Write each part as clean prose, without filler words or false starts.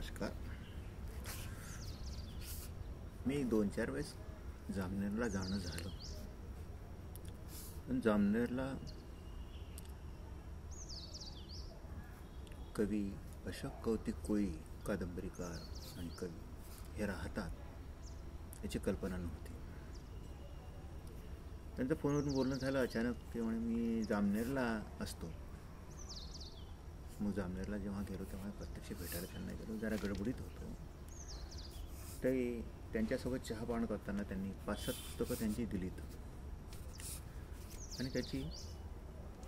नमस्कार. मी 2-4 वेळेस जामनेरला जाणं झालं. पण जामनेरला कवी अशोक कौतिक कोळी कादंबरीकार आणि कवी हे राहतात याची कल्पना नव्हती. त्यांचं फोनवरून बोलणं झालं अचानक. ते म्हणे मी जामनेरला असतो. मग जामनेरला जेव्हा गेलो तेव्हा प्रत्यक्ष भेटायला त्यांना गेलो. जरा गडबडीत होतो. ते त्यांच्यासोबत चहा पान करताना त्यांनी 5-7 पुस्तकं त्यांची दिलीत आणि त्याची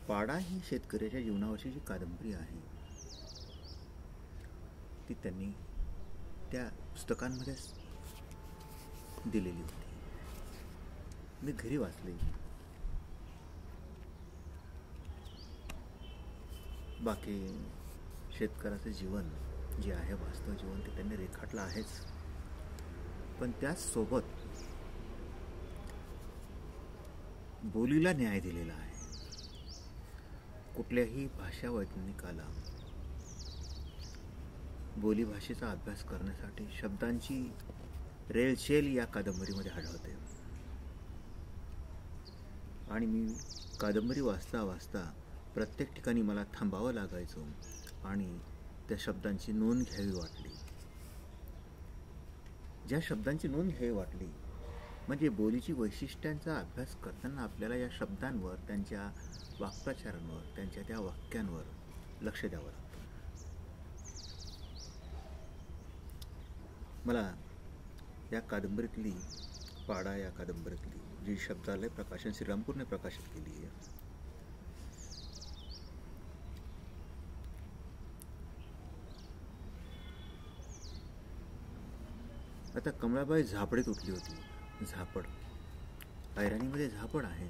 पाडा ही शेतकऱ्याच्या जीवनावरची जी कादंबरी आहे ती त्यांनी त्या पुस्तकांमध्ये दिलेली होती. मी घरी वाचली. बाकी शेतकऱ्याचं जीवन जे आहे, वास्तव जीवन, ते त्यांनी रेखाटलं आहेच. पण त्याचसोबत बोलीला न्याय दिलेला आहे. कुठल्याही भाषा वैज्ञानिकाला बोलीभाषेचा अभ्यास करण्यासाठी शब्दांची रेलचेल या कादंबरीमध्ये आढळते. आणि मी कादंबरी वाचता वाचता प्रत्येक ठिकाणी मला थांबावं लागायचं आणि त्या शब्दांची नोंद घ्यावी वाटली. ज्या शब्दांची नोंद घ्यावी वाटली म्हणजे बोलीची वैशिष्ट्यांचा अभ्यास करताना आपल्याला या शब्दांवर, त्यांच्या वाक्प्रचारांवर, त्यांच्या त्या वाक्यांवर लक्ष द्यावं लागतं. मला या कादंबरीतली, पाडा या कादंबरीतली जी शब्दालय प्रकाशन श्रीरामपूरने प्रकाशित केली आहे, आता कमळाबाई झापडीत उठली होती. झापड ऐराणीमध्ये झापड आहे.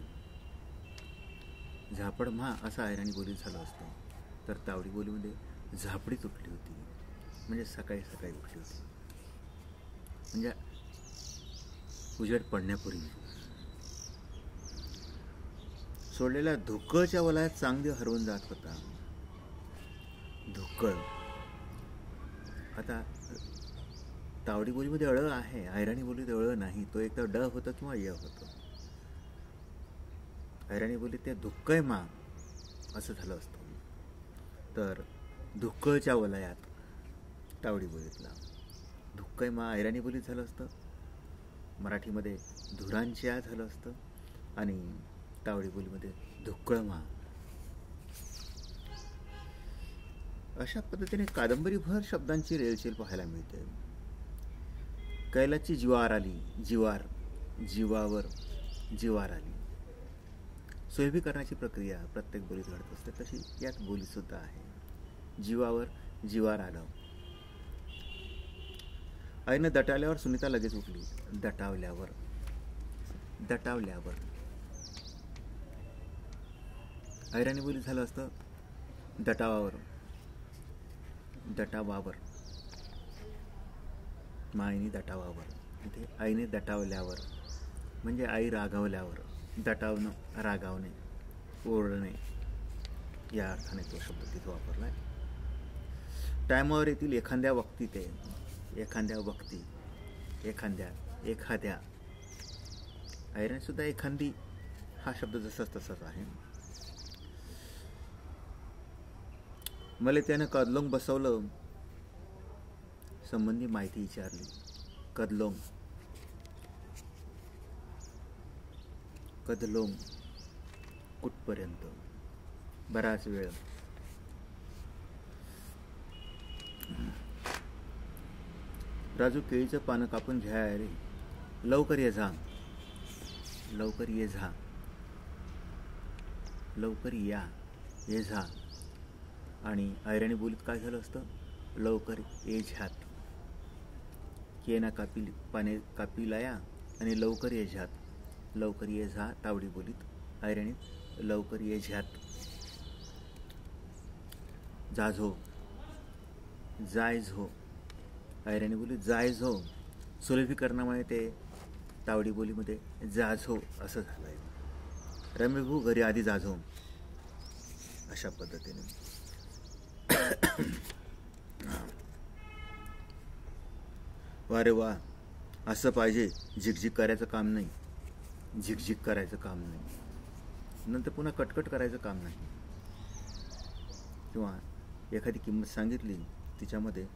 झापड म्हा असं ऐराणी बोलीत झालं असतं, तर तावडी बोलीमध्ये झापडीत उठली होती म्हणजे सकाळी सकाळी उठली होती, म्हणजे उजेड पडण्यापूर्वी. सोडलेल्या धुक्कळच्या वलयात चांगली हरवून जात होता. धुक्कळ आता तावडी बोलीमध्ये अळ आहे, ऐराणी बोलीत अळ नाही. तो एक तर ड होतं किंवा य होतं. ऐराणी बोलीत ते धुक्कय मा असं झालं असतं. तर धुक्कळच्या वलयात तावडी बोलीतला धुक्कय मा ऐराणी बोलीत झालं असतं. मराठीमध्ये धुरांच्या झालं असतं आणि तावडी बोलीमध्ये धुक्कळ मा. अशा पद्धतीने कादंबरीभर शब्दांची रेलचेल पाहायला मिळते. कैलाची जिवार आली, जिवार, जीवावर जिवार आली. सुलभीकरणाची प्रक्रिया प्रत्येक बोलीत घडत असते, तशी यात बोलीत सुद्धा आहे. जीवावर जिवार आलं. आईनं दटावल्यावर सुनीता लगेच उठली. दटावल्यावर, दटावल्यावर ऐराणी बोलीत झालं असतं दटावावर, दटावावर. माईने दटावावर, इथे आईने दटावल्यावर म्हणजे आई रागावल्यावर. दटावणं, रागावणे, ओरडणे या अर्थाने तो शब्द तिथे वापरला आहे. टायमावर येथील एखाद्या वक्ती, ते एखाद्या वक्ती, एखाद्या ऐराणी सुद्धा एखादी हा शब्द जसाच तसाच आहे. मला त्यानं कदलोंग बसवलं संबंधी माहिती विचारली. कदलोंग, कदलोंग कुठपर्यंत? बराच वेळ. राजू केळीचं पानं कापून घ्याय रे. लवकर ये जा, लवकर ये जा, लवकर या, ये जा. आणि ऐराणी बोलीत काय झालं असतं? लवकर ये झ्यात. केना कापी पाने कापी लाया आणि लवकर ये झ्यात. लवकर ये झा तावडी बोलीत. ऐराणीत लवकर ये झ्यात. जा झो, जाय झो. ऐराणी बोलीत जाय झो. सुलभीकरणामुळे ते तावडी बोलीमध्ये जाझो असं झालं आहे. रमेभू घरी आधी जाझो अशा पद्धतीने अरे वा, असं पाहिजे, झिकझिक करायचं काम नाही, झिकझिक करायचं काम नाही, नंतर पुन्हा कटकट करायचं काम नाही. किंवा एखादी किंमत सांगितली, तिच्यामध्ये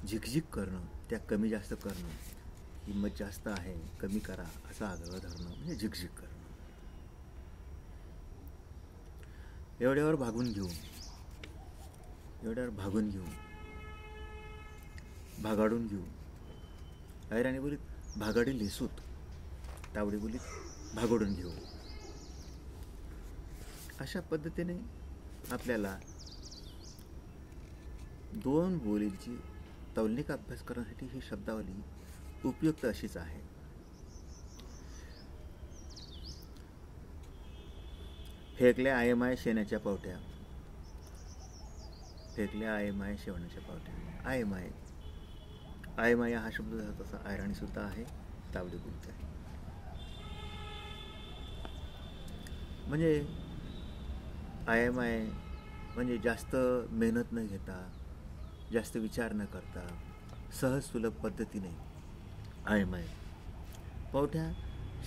झिकझिक करणं, त्या कमी जास्त करणं, किंमत जास्त आहे कमी करा असं आग्रह धरणं म्हणजे झिकझिक करणं. एवढ्यावर भागून घेऊ, भागाडून घेऊ. ऐराणी बोलीत भागाडी लिसूत, तावडी बोलीत भागोडून घेऊ. अशा पद्धतीने आपल्याला दोन बोलींची तौलनिक अभ्यास करण्यासाठी ही शब्दावली उपयुक्त अशीच आहे. फेकल्या आयमाय शेणाच्या पावट्या, फेकल्या आयमाय शेवण्याच्या पावट्या. आयमाय हा शब्द तसा ऐराणी सुद्धा आहे, तावडी बोलत आहे. म्हणजे आयमाय म्हणजे जास्त मेहनत न घेता, जास्त विचार न करता, सहज सुलभ पद्धतीने आयमाय. पावठ्या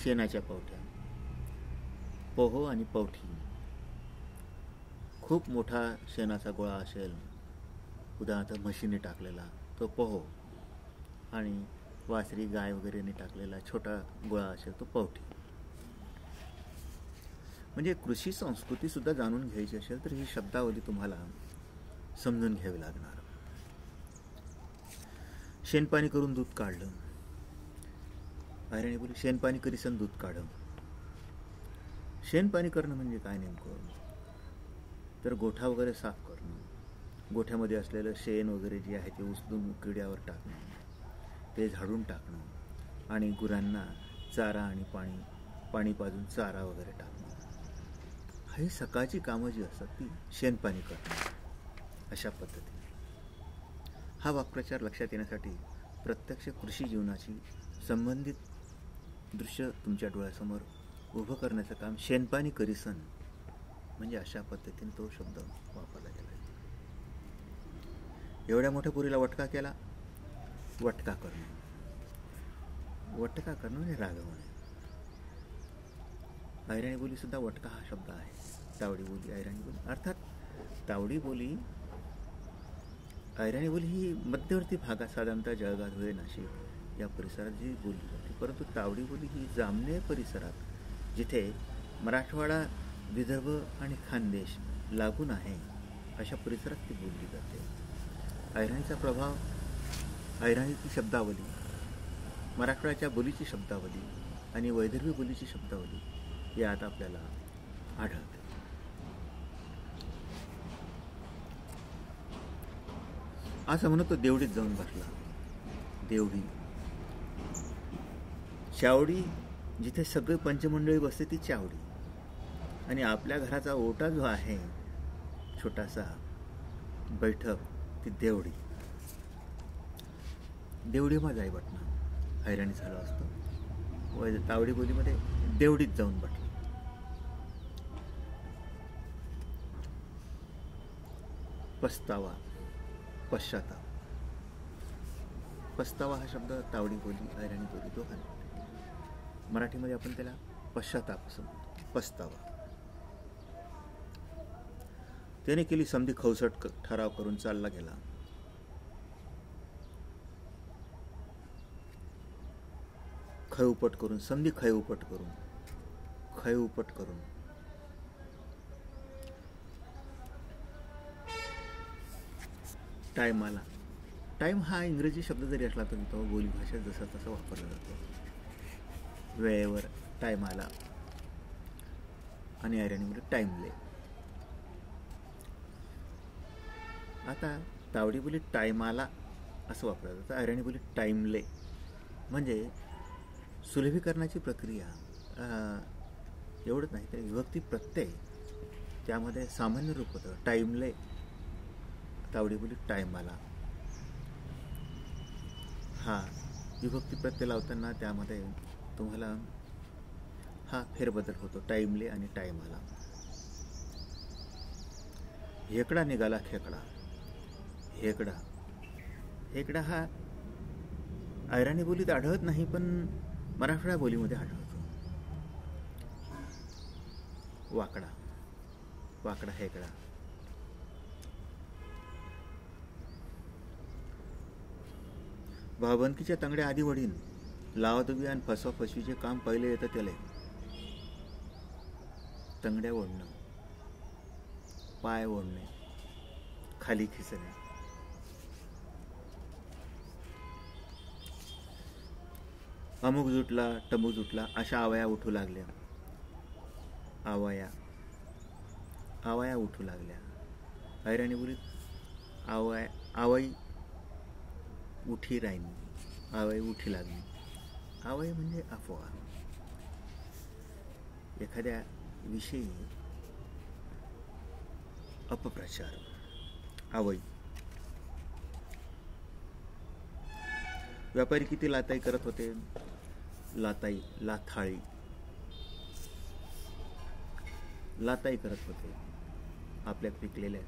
शेणाच्या पावठ्या. पोहो आणि पावठी. खूप मोठा शेणाचा गोळा असेल, उदाहरणार्थ म्हशीने टाकलेला तो पोहो, आणि वासरी गाय वगैरेने टाकलेला छोटा गोळा असेल तो पावठी. म्हणजे कृषी संस्कृती सुद्धा जाणून घ्यायची असेल तर ही शब्दावली तुम्हाला समजून घ्यावी लागणार. शेणपाणी करून दूध काढलं. ऐराणी बोली शेणपाणी करीसन दूध काढं. शेणपाणी करणं म्हणजे काय नेमकं, तर गोठा वगैरे साफ करणं, गोठ्यामध्ये असलेलं शेण वगैरे जे आहे ते उचलून किड्यावर टाकणं, ते झाडून टाकणं, आणि गुरांना चारा आणि पाणी पाजून चारा वगैरे टाकणं. ही सकाळची कामं जी असतात ती शेणपाणी करणं. अशा पद्धतीने हा वाक्प्रचार लक्षात येण्यासाठी प्रत्यक्ष कृषी जीवनाशी संबंधित दृश्य तुमच्या डोळ्यासमोर उभं करण्याचं काम शेणपाणी करीसन म्हणजे अशा पद्धतीने तो शब्द वापरला गेला. एवढ्या मोठ्या पुरीला वटका केला. वटका करणं म्हणजे रागवणे. ऐराणी बोली सुद्धा वटका हा शब्द आहे. तावडी बोली, ऐराणी बोली. अर्थात तावडी बोली, ऐराणी बोली ही मध्यवर्ती भागात साधारणतः जळगाव, धुळे, नाशिक या परिसरात जी बोलली जाते. परंतु तावडी बोली ही जामनेर परिसरात, जिथे मराठवाडा, विदर्भ आणि खानदेश लागून आहे, अशा परिसरात ती बोलली जाते. ऐराणीचा प्रभाव, ऐराणीची शब्दावली, मराठवाड्याच्या बोलीची शब्दावली आणि वैदर्भी बोलीची शब्दावली यात आपल्याला आढळते. असं म्हणत तो देवडीत जाऊन बसला. देवडी, चावडी, जिथे सगळे पंचमंडळी बसते ती चावडी, आणि आपल्या घराचा ओटा जो आहे छोटासा बैठक ती देवडी. देवडी मा जाई बटणं ऐराणी झालं असतं. व तावडी बोलीमध्ये देवडीत जाऊन बटलं. पस्तावा, पश्चाताप. पस्तावा हा शब्द तावडी बोली, ऐराणी बोली दोघांमध्ये. मराठीमध्ये आपण त्याला पश्चाताप असं म्हणतो. पस्तावा. त्याने केली समधी खवसट ठराव करून चालला गेला. खय उपट करून, समधी खय उपट करून टाइम आला. टाइम हा इंग्रजी शब्द जरी असला तरी तो बोली भाषेत जसा तसा वापरला जातो. वेळेवर टाइम आला, आणि ऐराणी बोली टाइमले. आता तावडी बोली टाइम आला असं वापरलं जातं. ऐराणी बोली टाइमले म्हणजे सुलभीकरणाची प्रक्रिया. एवढंच नाही तर विभक्ती प्रत्यय त्यामध्ये सामान्य रूप होतं. टाइमले, तावडी बोली टाइम आला. हा विभक्ती प्रत्यय लावताना त्यामध्ये तुम्हाला हा फेरबदल होतो. टाइमले आणि टाइम आला. हेकडा निघाला खेकडा. हेकडा हा अहिराणी बोलीत आढळत नाही, पण मराठवाड्या बोलीमध्ये आढळतो. वाकडा, वाकडा हेकडा. भावबंदकीच्या तंगड्या आधी वडीन लावादुबी आणि फसवा फसवीचे काम पहिले येतं त्याला. तंगड्या ओढणं, पाय ओढणे, खाली खिसणे. अमुक जुटला टमुक जुटला अशा आवया उठू लागल्या. आवया आवया उठू लागल्या. अहिराणी बोलीत आवई उठी राहिली, आवई उठी लागली. आवई म्हणजे अफवा. एखाद्या विषयी अपप्रचार. आवई. व्यापारी किती लाताई करत होते. लाताई, लाथाळी, लाताई करत होते. आपल्या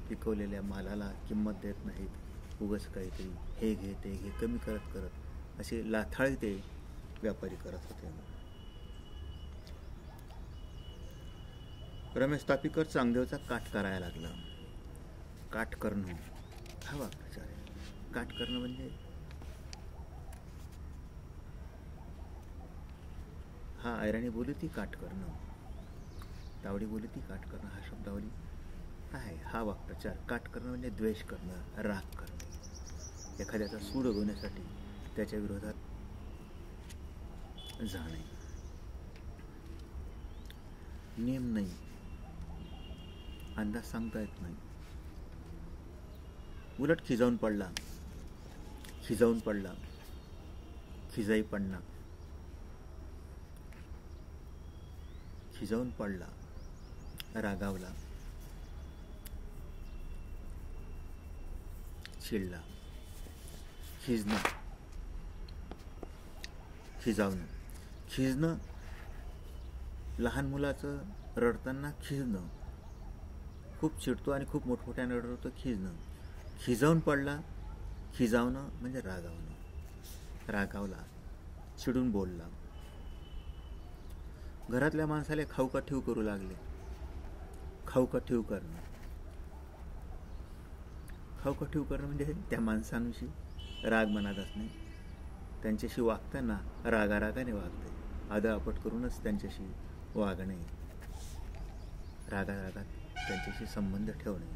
पिकवलेल्या मालाला किंमत देत नाहीत. उगाच काहीतरी हे घे ते घे कमी करत करत असे लाथाळी ते व्यापारी करत होते. रमेश तापीकर चांगदेवचा काठ करायला लागला. काठ करणं हा वाक्प्रचार आहे. काठ करणं म्हणजे हा अहिराणी बोलीती काठ करणं, तावडी बोलीती काठ करणं हा शब्दावली आहे. हा वाक्प्रचार. काठ करणं म्हणजे द्वेष करणं, राग करणं. एखाद्याचा सूड उगवण्यासाठी त्याच्या विरोधात जाणे. नेम नाही, अंदाज सांगता येत नाही. उलट खिजावून पडला, खिजावून पडला, खिजाई पडणं, खिजावून पडला, रागावला, चिडला. खिजणं, खिजावणं. खिजणं लहान मुलाचं रडताना खिजणं. खूप चिडतो आणि खूप मोठमोठ्याने रडतो, खिजणं. खिजावून पडला, खिजावणं म्हणजे रागावणं. रागावला, चिडून बोलला. घरातल्या माणसाला खाऊ ठेव करू लागले. खाऊ ठेव करणं. खाऊ ठेव करणं म्हणजे त्या माणसांविषयी राग मनात असणे. त्यांच्याशी वागताना रागारागाने वागते. आदळआपट करूनच त्यांच्याशी वागणे. रागारागात त्यांच्याशी संबंध ठेवणे.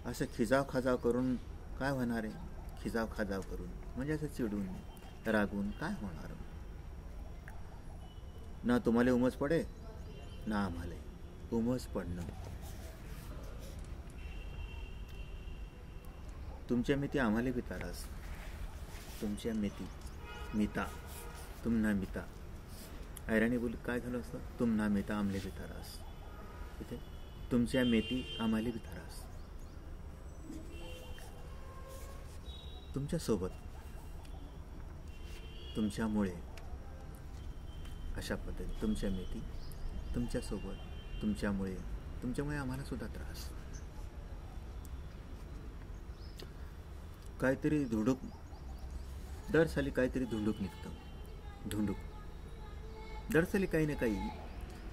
असं खिजाव खाजाव करून काय होणार आहे. खिजाव खाजाव करून म्हणजे असं चिडून रागून काय होणार. ना तुम्हाला उमज पडे ना आम्हाला उमज पडणं. तुमच्या मिती आम्हाला बी तारास. तुमच्या मिती मिता तुमना मिता. अहिराणी बोलीत काय झालं असतं. तुमना मिता आमले बी तारास. इथे तुमच्या मेती आम्हाला बी तारास. तुमच्यासोबत, तुमच्यामुळे अशा पद्धतीने तुमच्या मेती तुमच्यासोबत, तुमच्यामुळे आम्हाला सुद्धा त्रास. काहीतरी धुडूक दर साली काहीतरी धुंडूक निघतं. धुंडूक दर साली काही ना काही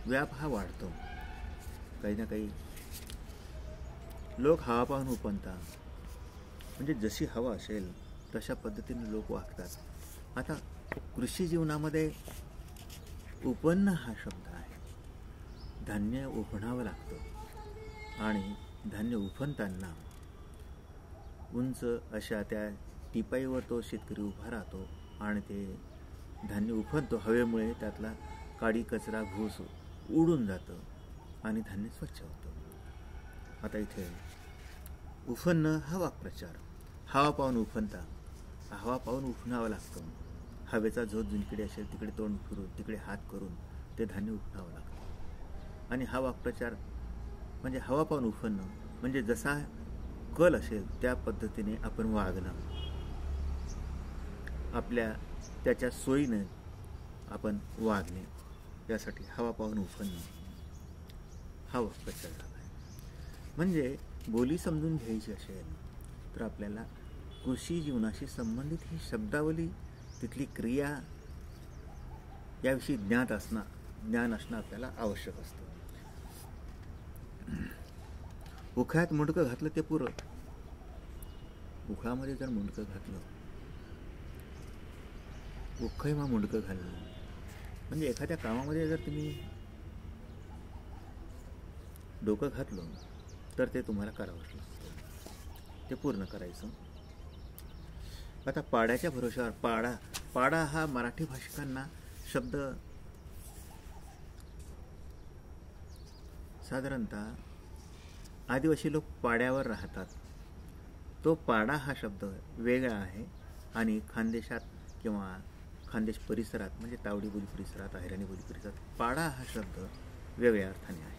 व्याप हा वाढतो. काही ना काही लोक हवा पाहून उपणतात. म्हणजे जशी हवा असेल तशा पद्धतीने लोक वागतात. आता कृषी जीवनामध्ये उपन्न हा शब्द आहे. धान्य उपणावं लागतं आणि धान्य उपणताना उंच अशा त्या टिपाईवर तो शेतकरी उभा राहतो आणि ते धान्य उपणतो. हवेमुळे त्यातला काडी कचरा घूस उडून जातं आणि धान्य स्वच्छ होतं. आता इथे उफणणं हा वाक्प्रचार. हवा पाहून उफणता. हवा पाहून उफणावं लागतं. हवेचा झोत जिंकडे असेल तिकडे तोंड फिरून तिकडे हात करून ते धान्य उफणावं लागतं. आणि हा वाक्प्रचार म्हणजे हवा पाहून उफणणं म्हणजे जसा कल असेल त्या पद्धतीने आपण वागणं. आपल्या त्याच्या सोयीने आपण वागणे. यासाठी हवा पाहून उफणणं हा वाक्प्रचार झाला आहे. म्हणजे बोली समजून घ्यायची असेल तर आपल्याला कृषी जीवनाशी संबंधित ही शब्दावली, तिथली क्रिया याविषयी ज्ञान असणं आपल्याला आवश्यक असतं. उखाळ्यात मुंडकं घातलं ते पुरं. उखाळामध्ये जर मुंडकं घातलं, उखैमा मुंडकं घालणं म्हणजे एखाद्या कामामध्ये जर तुम्ही डोकं घातलं तर ते तुम्हाला करावंच लागतं, ते पूर्ण करायचं. आता पाड्याच्या भरोशावर पाडा हा मराठी भाषिकांना शब्द साधारणतः आदिवासी लोक पाड्यावर राहतात. तो पाडा हा शब्द वेगळा आहे आणि खानदेशात किंवा खानदेश परिसरात म्हणजे तावडी बोली परिसरात, अहिराणी बोली परिसरात पाडा हा शब्द वेगळ्या अर्थाने आहे.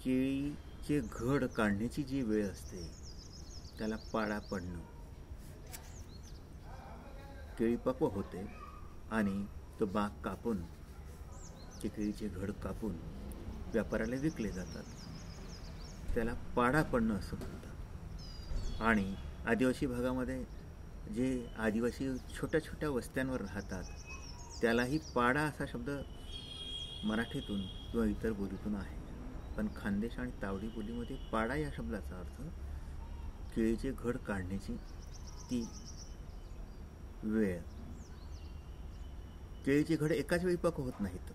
केळीचे घड काढण्याची जी वेळ असते त्याला पाडा पडणं. केळी पक्व होते आणि तो बाग कापून, ते केळीचे घड कापून व्यापाऱ्याला विकले जातात, त्याला पाडा पडणं असं म्हणतात. आणि आदिवासी भागामध्ये जे आदिवासी छोट्या छोट्या वस्त्यांवर राहतात त्यालाही पाडा असा शब्द मराठीतून किंवा इतर बोलीतून आहे. पण खानदेश आणि तावडी बोलीमध्ये पाडा या शब्दाचा अर्थ केळीचे घड काढण्याची ती वेळ. केळीचे घड एकाच वेळी पक्व होत नाहीत.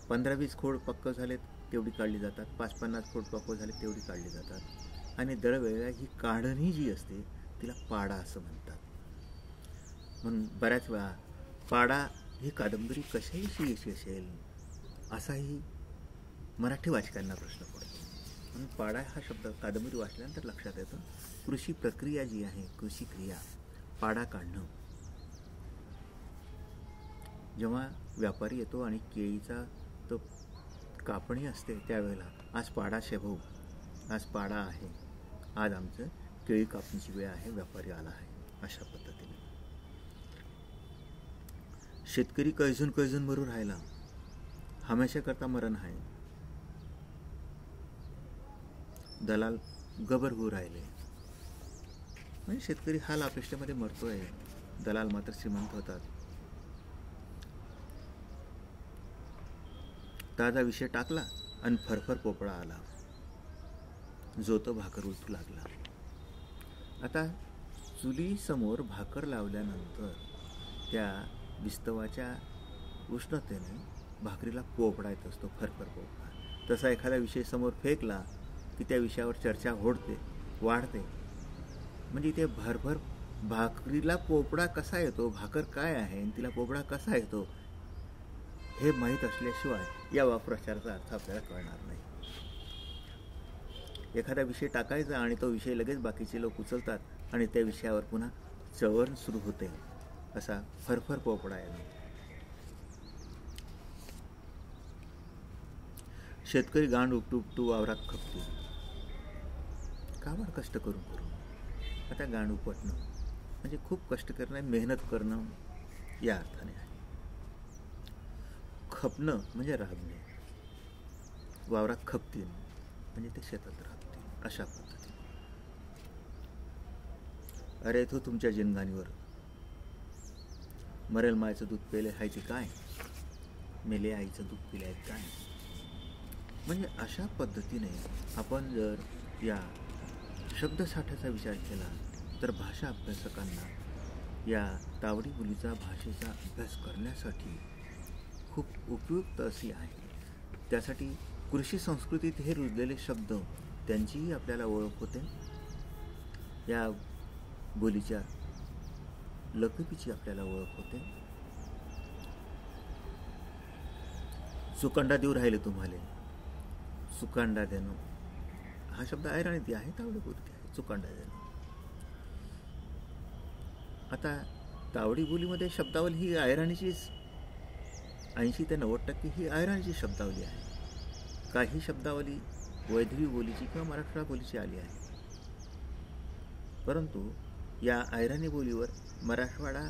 15-20 खोड पक्क झालेत तेवढी काढली जातात, 5-50 खोड पक्व झाले तेवढी काढली जातात. आणि दरवेळेला ही काढणी जी असते तिला पाडा असं म्हणतात. म्हणून बऱ्याच वेळा पाडा ही कादंबरी कशाविषयी अशी असेल असाही मराठी वाचकांना प्रश्न पडतो. म्हणून पाडा हा शब्द कादंबरी वाचल्यानंतर लक्षात येतं. कृषी प्रक्रिया जी आहे, कृषी क्रिया, पाडा काढणं. जेव्हा व्यापारी येतो आणि केळीचा तो कापणी असते त्यावेळेला आज पाडा शेभो, आज पाडा आहे, आज आमचं केळी कापणीची वेळ आहे, व्यापारी आला आहे, अशा पद्धतीने. शेतकरी कैजून मरून राहिला, हमेशा करता मरण आहे. दलाल गबर होऊ राहिले, म्हणजे शेतकरी हाल अपेष्टेमध्ये मरतोय, दलाल मात्र श्रीमंत होतात. ताजा विषय टाकला आणि फरफर पोपळा आला, जो तो भाकर उलटू लागला. आता चुलीसमोर भाकर लावल्यानंतर त्या विस्तवाच्या उष्णतेने भाकरीला पोपळा येत असतो, फरफर पोपळा. तसा एखादा विषय समोर फेकला की त्या विषयावर चर्चा वाढते. म्हणजे इथे भरभर भाकरीला पोपळा कसा येतो, भाकर काय आहे आणि तिला पोपळा कसा येतो हे माहीत असल्याशिवाय या वाक्प्रचाराचा अर्थ आपल्याला कळणार नाही. एखादा विषय टाकायचा आणि तो विषय लगेच बाकीचे लोक उचलतात आणि त्या विषयावर पुन्हा चळवळ सुरू होते, असा फरफर पोपळा येतो. शेतकरी गांड उपटू वावरात खपतो, काबाड कष्ट करून. आता गांड उपटणं म्हणजे खूप कष्ट करणं, मेहनत करणं या अर्थाने आहे. खपणं म्हणजे राबणे, वावरात खपतील म्हणजे ते शेतात राबतील, अशा पद्धतीने. अरे तो तुमच्या जिनगाणीवर मरेल मायचं दूध पेले हायचे काय, मेले आईचं दूध पिले आहेत काय. म्हणजे अशा पद्धतीने आपण जर या शब्दसाठ्याचा विचार केला तर भाषा अभ्यासकांना या तावडी बोलीचा भाषेचा अभ्यास करण्यासाठी खूप उपयुक्त अशी आहे. त्यासाठी कृषी संस्कृतीत हे रुजलेले शब्द त्यांचीही आपल्याला ओळख होते, या बोलीच्या लकबीची आपल्याला ओळख होते. सुकांडा देऊ राहिले तुम्हाला, सुकांडा देणं हा शब्द अहिराणीत आहे, तावडी बोलीत आहे, सुकांडा देणं. आता तावडी बोलीमध्ये शब्दावली ही अहिराणीचीच 80 ते 90% ही अहिराणीची शब्दावली आहे. काही शब्दावली वैदवी बोलीची किंवा मराठवाडा बोलीची आली आहे, परंतु या अहिराणी बोलीवर मराठवाडाच्या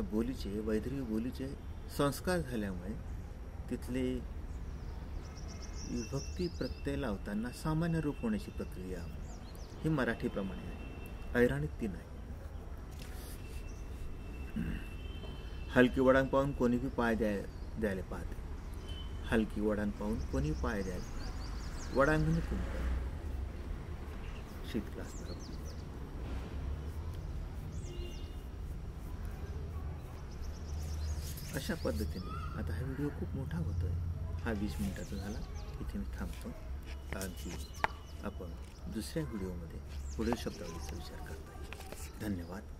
बोलीचे, वैदवी बोलीचे संस्कार झाल्यामुळे तिथले विभक्ती प्रत्यय लावताना सामान्य रूप होण्याची प्रक्रिया ही मराठीप्रमाणे आहे, ऐराणीत ती नाही. हलकी वळण पाहून कोणी बी पाय द्यायला पाहते. हलकी वळण पाहून कोणी पाय द्यायला पाहते. वळण म्हणजे कुंपण, शीतल असणार. अशा पद्धतीने आता हा व्हिडिओ खूप मोठा होतोय. हा 20 मिनिटाचा झाला. इथे मी थांबतो. आणखी आपण दुसऱ्या व्हिडिओमध्ये पुढील शब्दावलीचा विचार करता येईल. धन्यवाद.